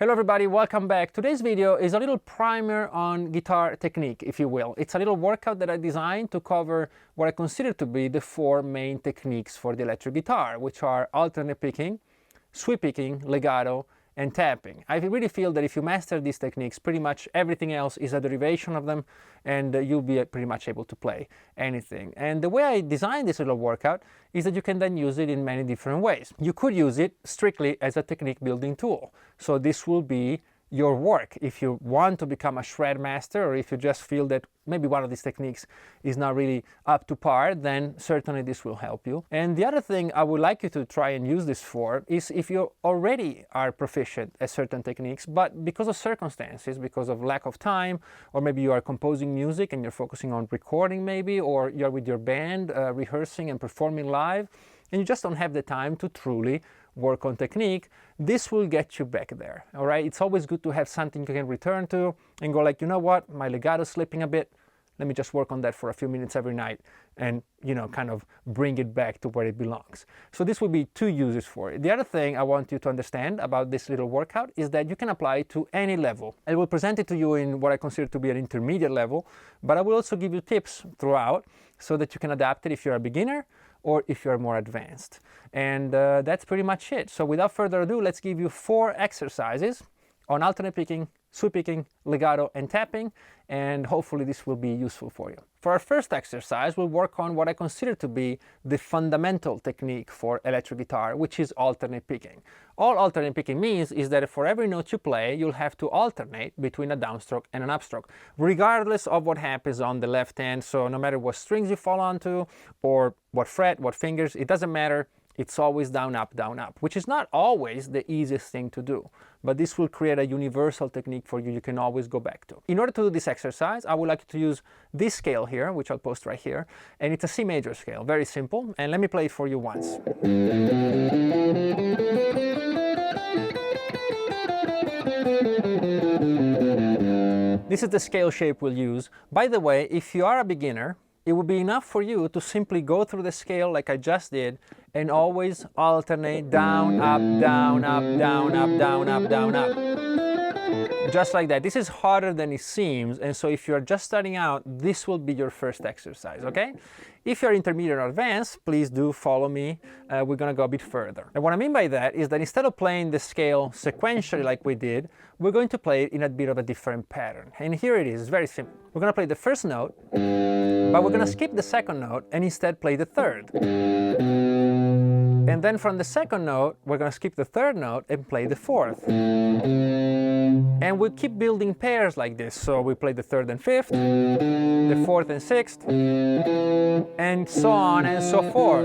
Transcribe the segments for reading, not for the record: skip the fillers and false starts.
Hello everybody, welcome back. Today's video is a little primer on guitar technique, if you will. It's a little workout that I designed to cover what I consider to be the four main techniques for the electric guitar, which are alternate picking, sweep picking, legato, and tapping. I really feel that if you master these techniques, pretty much everything else is a derivation of them, and you'll be pretty much able to play anything. And the way I designed this little workout is that you can then use it in many different ways. You could use it strictly as a technique building tool. So this will be your work. If you want to become a shred master, or if you just feel that maybe one of these techniques is not really up to par, then certainly this will help you. And the other thing I would like you to try and use this for is if you already are proficient at certain techniques, but because of circumstances, because of lack of time, or maybe you are composing music and you're focusing on recording maybe, or you're with your band rehearsing and performing live, and you just don't have the time to truly work on technique, this will get you back there. All right, it's always good to have something you can return to and go like, you know what, my legato's slipping a bit, let me just work on that for a few minutes every night and, you know, kind of bring it back to where it belongs. So this will be two uses for it. The other thing I want you to understand about this little workout is that you can apply it to any level. I will present it to you in what I consider to be an intermediate level, but I will also give you tips throughout so that you can adapt it if you're a beginner or if you're more advanced. And that's pretty much it. So without further ado, let's give you 4 exercises on alternate picking, sweep picking, legato, and tapping, and hopefully this will be useful for you. For our first exercise, we'll work on what I consider to be the fundamental technique for electric guitar, which is alternate picking. All alternate picking means is that for every note you play, you'll have to alternate between a downstroke and an upstroke, regardless of what happens on the left hand. So no matter what strings you fall onto, or what fret, what fingers, it doesn't matter. It's always down, up, which is not always the easiest thing to do, but this will create a universal technique for you can always go back to. In order to do this exercise, I would like you to use this scale here, which I'll post right here, and it's a C major scale, very simple, and let me play it for you once. This is the scale shape we'll use. By the way, if you are a beginner, it would be enough for you to simply go through the scale like I just did and always alternate down, up, down, up, down, up, down, up, down, up. Just like that. This is harder than it seems, and so if you're just starting out, this will be your first exercise, okay? If you're intermediate or advanced, please do follow me. We're gonna go a bit further. And what I mean by that is that instead of playing the scale sequentially like we did, we're going to play it in a bit of a different pattern. And here it is, very simple. We're gonna play the first note, but we're gonna skip the second note and instead play the third. And then from the second note, we're going to skip the third note and play the fourth. And we'll keep building pairs like this. So we play the third and fifth, the fourth and sixth, and so on and so forth.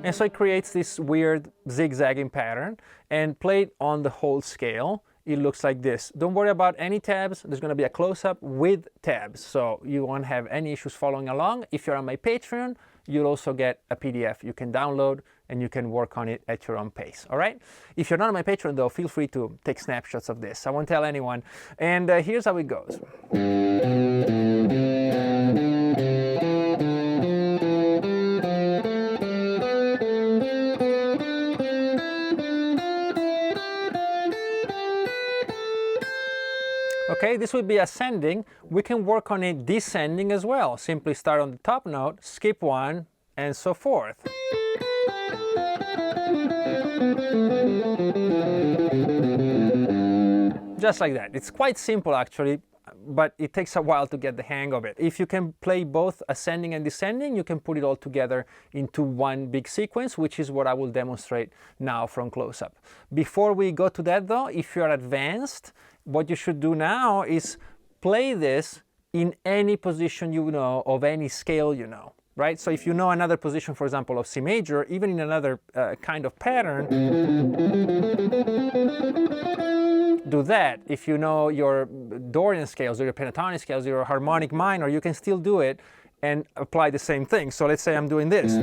And so it creates this weird zigzagging pattern, and played on the whole scale, it looks like this. Don't worry about any tabs. There's going to be a close-up with tabs, so you won't have any issues following along. If you're on my Patreon, you'll also get a PDF you can download and you can work on it at your own pace, all right? If you're not on my Patreon though, feel free to take snapshots of this. I won't tell anyone. And here's how it goes. Okay, this would be ascending. We can work on it descending as well. Simply start on the top note, skip one, and so forth. Just like that. It's quite simple actually, but it takes a while to get the hang of it. If you can play both ascending and descending, you can put it all together into one big sequence, which is what I will demonstrate now from close-up. Before we go to that though, if you're advanced, what you should do now is play this in any position you know, of any scale you know, right? So if you know another position, for example, of C major, even in another kind of pattern, do that. If you know your Dorian scales or your pentatonic scales, your harmonic minor, you can still do it and apply the same thing. So let's say I'm doing this.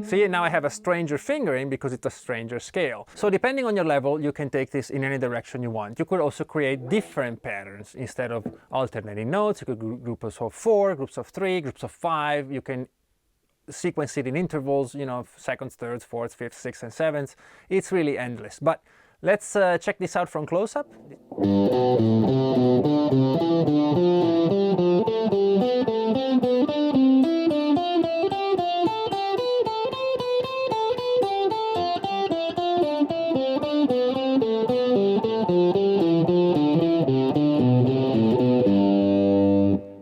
See, now I have a stranger fingering because it's a stranger scale. So depending on your level, you can take this in any direction you want. You could also create different patterns. Instead of alternating notes, you could groups of 4, groups of 3, groups of 5. You can sequence it in intervals, you know, seconds, thirds, fourths, fifths, sixths, and sevenths. It's really endless. But let's check this out from close-up.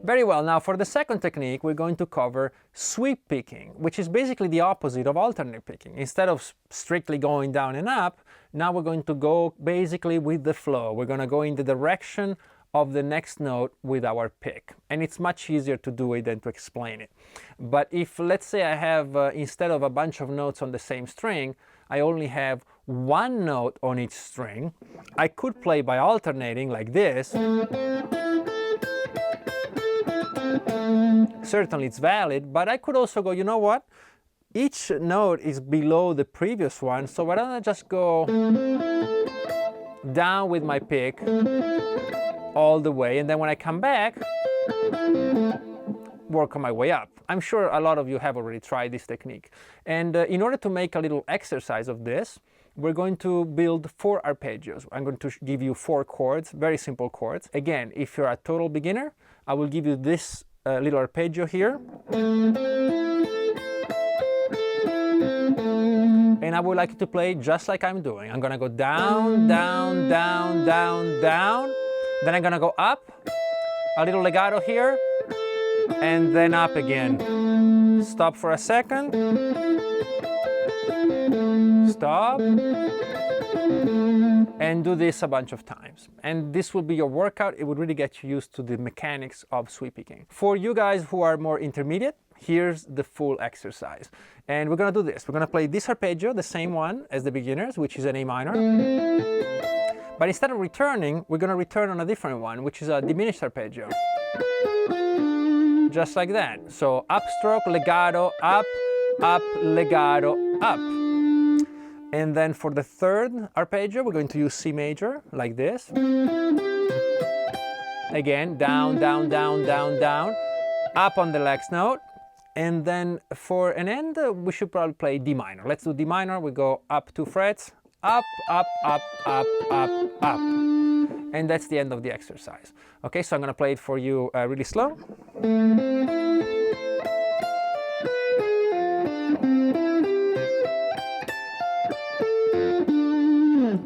Very well, now for the second technique, we're going to cover sweep picking, which is basically the opposite of alternate picking. Instead of strictly going down and up, now we're going to go basically with the flow. We're going to go in the direction of the next note with our pick. And it's much easier to do it than to explain it. But if, let's say I have, instead of a bunch of notes on the same string, I only have one note on each string, I could play by alternating like this. Certainly it's valid, but I could also go, you know what? Each note is below the previous one, so why don't I just go down with my pick all the way, and then when I come back, work on my way up. I'm sure a lot of you have already tried this technique. And in order to make a little exercise of this, we're going to build 4 arpeggios. I'm going to give you 4 chords, very simple chords. Again, if you're a total beginner, I will give you this little arpeggio here. And I would like you to play just like I'm doing. I'm gonna go down, down, down, down, down. Then I'm gonna go up, a little legato here, and then up again. Stop for a second. Stop. And do this a bunch of times. And this will be your workout. It would really get you used to the mechanics of sweep picking. For you guys who are more intermediate, here's the full exercise. And we're gonna do this. We're gonna play this arpeggio, the same one as the beginners, which is an A minor. But instead of returning, we're gonna return on a different one, which is a diminished arpeggio. Just like that. So upstroke, legato, up, up, legato, up. And then for the third arpeggio, we're going to use C major, like this. Again, down, down, down, down, down, up on the next note. And then for an end, we should probably play D minor. Let's do D minor. We go up 2 frets, up, up, up, up, up, up. And that's the end of the exercise. Okay, so I'm gonna play it for you really slow.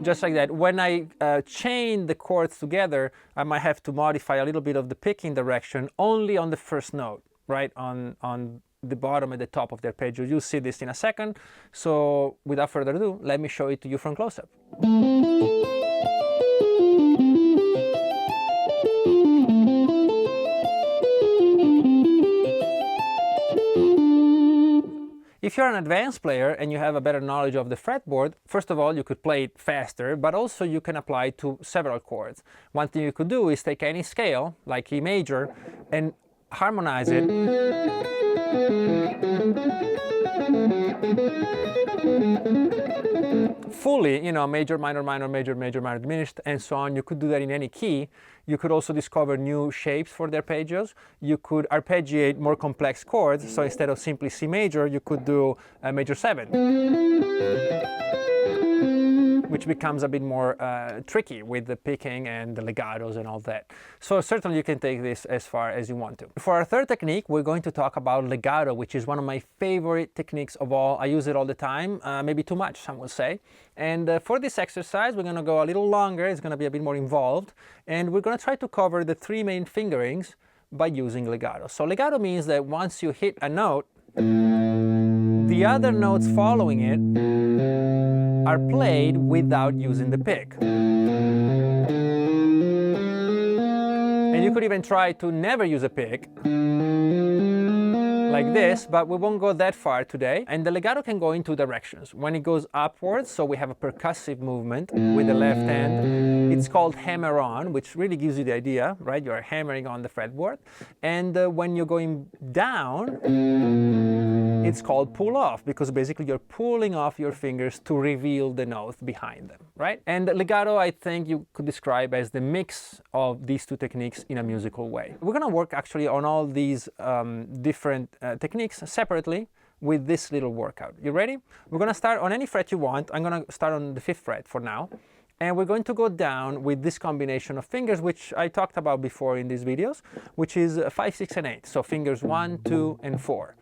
Just like that. When I chain the chords together, I might have to modify a little bit of the picking direction only on the first note, right? On the bottom and the top of the arpeggio. You'll see this in a second. So without further ado, let me show it to you from close-up. If you're an advanced player and you have a better knowledge of the fretboard, first of all, you could play it faster, but also you can apply it to several chords. One thing you could do is take any scale, like E major, and harmonize it fully, you know, major, minor, minor, major, major, minor, diminished, and so on. You could do that in any key. You could also discover new shapes for the arpeggios. You could arpeggiate more complex chords. So instead of simply C major, you could do a major 7, which becomes a bit more tricky with the picking and the legatos and all that. So certainly you can take this as far as you want to. For our third technique, we're going to talk about legato, which is one of my favorite techniques of all. I use it all the time, maybe too much, some will say. And for this exercise, we're going to go a little longer. It's going to be a bit more involved. And we're going to try to cover the 3 main fingerings by using legato. So legato means that once you hit a note, the other notes following it are played without using the pick. And you could even try to never use a pick, like this, but we won't go that far today. And the legato can go in 2 directions. When it goes upwards, so we have a percussive movement with the left hand, it's called hammer on, which really gives you the idea, right? You're hammering on the fretboard. And when you're going down, it's called pull off, because basically you're pulling off your fingers to reveal the note behind them, right? And legato, I think you could describe as the mix of these 2 techniques in a musical way. We're gonna work actually on all these different techniques separately, with this little workout. You ready? We're going to start on any fret you want. I'm going to start on the 5th fret for now. And we're going to go down with this combination of fingers, which I talked about before in these videos, which is 5, 6, and 8. So fingers 1, 2, and 4.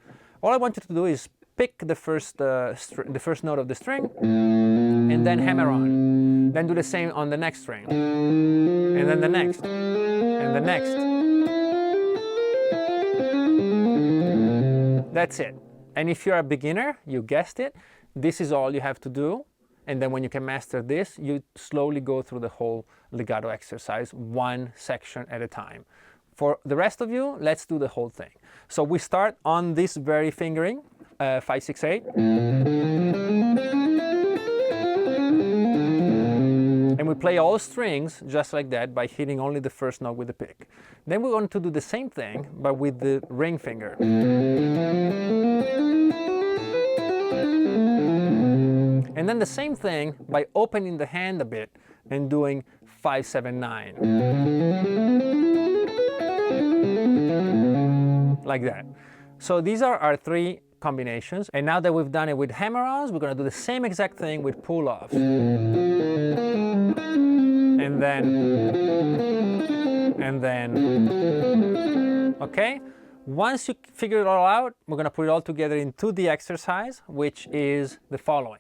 All I want you to do is pick the first note of the string, and then hammer on. Then do the same on the next string, and then the next, and the next. That's it. And if you're a beginner, you guessed it, this is all you have to do. And then when you can master this, you slowly go through the whole legato exercise, one section at a time. For the rest of you, let's do the whole thing. So we start on this very fingering, 5, 6, 8. And we play all strings just like that by hitting only the first note with the pick. Then we're going to do the same thing, but with the ring finger. And then the same thing by opening the hand a bit and doing 5, 7, 9. Like that. So these are our 3 combinations. And now that we've done it with hammer-ons, we're going to do the same exact thing with pull-offs. And then, okay? Once you figure it all out, we're going to put it all together into the exercise, which is the following.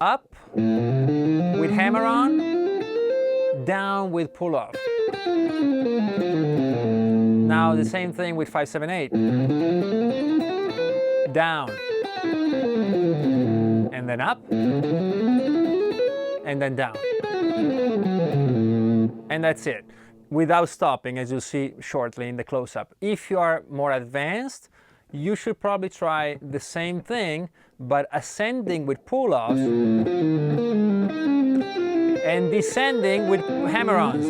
Up with hammer-on, down with pull-off. Now the same thing with 5, 7, 8. Down. And then up. And then down. And that's it. Without stopping, as you'll see shortly in the close-up. If you are more advanced, you should probably try the same thing, but ascending with pull-offs and descending with hammer-ons.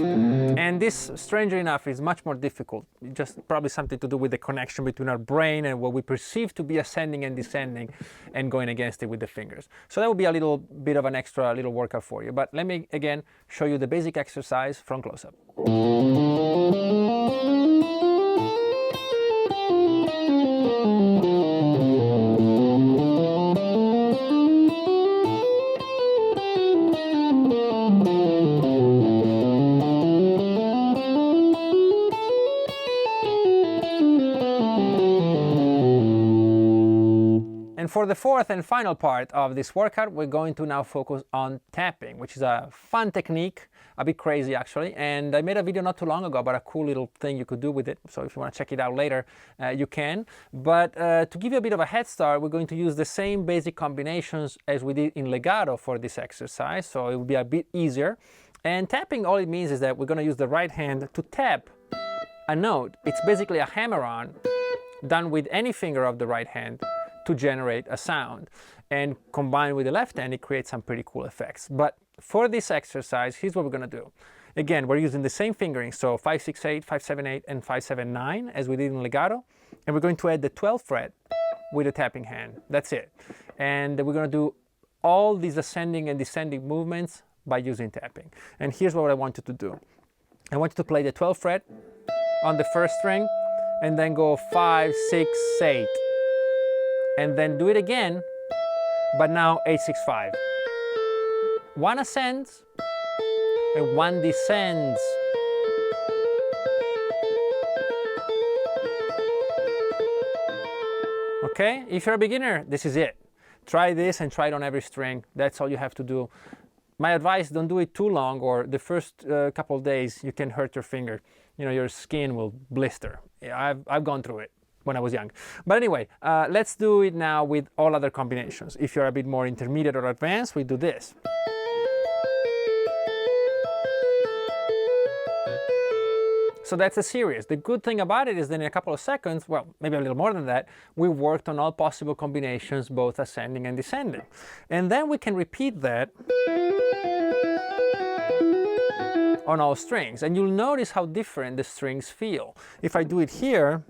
And this, strangely enough, is much more difficult. Just probably something to do with the connection between our brain and what we perceive to be ascending and descending and going against it with the fingers. So that would be a little bit of an extra little workout for you. But let me, again, show you the basic exercise from close-up. And for the 4th and final part of this workout, we're going to now focus on tapping, which is a fun technique, a bit crazy actually. And I made a video not too long ago about a cool little thing you could do with it. So if you want to check it out later, you can. But to give you a bit of a head start, we're going to use the same basic combinations as we did in legato for this exercise. So it will be a bit easier. And tapping, all it means is that we're going to use the right hand to tap a note. It's basically a hammer-on done with any finger of the right hand to generate a sound, and combined with the left hand, it creates some pretty cool effects. But for this exercise, here's what we're going to do. Again, we're using the same fingering, so 5, 6, 8, 5, 7, 8, and 5, 7, 9, as we did in legato, and we're going to add the 12th fret with the tapping hand. That's it. And we're going to do all these ascending and descending movements by using tapping. And here's what I want you to do. I want you to play the 12th fret on the first string, and then go 5, 6, 8. And then do it again, but now 8, 6, 5. One ascends and one descends. Okay, if you're a beginner, this is it. Try this and try it on every string. That's all you have to do. My advice, don't do it too long, or the first couple of days you can hurt your finger. You know, your skin will blister. Yeah, I've gone through it when I was young. But anyway, let's do it now with all other combinations. If you're a bit more intermediate or advanced, we do this. So that's a series. The good thing about it is that in a couple of seconds, well, maybe a little more than that, we worked on all possible combinations, both ascending and descending. And then we can repeat that on all strings. And you'll notice how different the strings feel. If I do it here,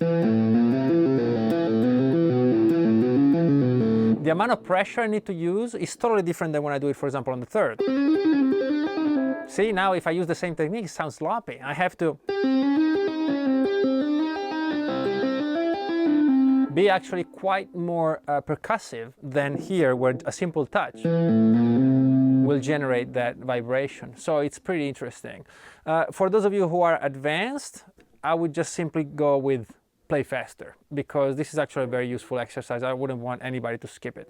the amount of pressure I need to use is totally different than when I do it, for example, on the third. See, now if I use the same technique, it sounds sloppy. I have to be actually quite more percussive than here, where a simple touch will generate that vibration. So it's pretty interesting. For those of you who are advanced, I would just simply go with play faster, because this is actually a very useful exercise. I wouldn't want anybody to skip it.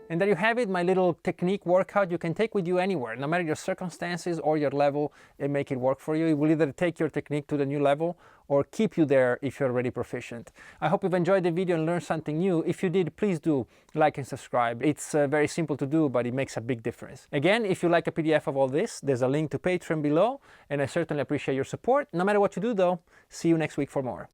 And there you have it, my little technique workout you can take with you anywhere, no matter your circumstances or your level, and make it work for you. It will either take your technique to the new level or keep you there if you're already proficient. I hope you've enjoyed the video and learned something new. If you did, please do like and subscribe. It's very simple to do, but it makes a big difference. Again, if you like a PDF of all this, there's a link to Patreon below, and I certainly appreciate your support. No matter what you do though, see you next week for more.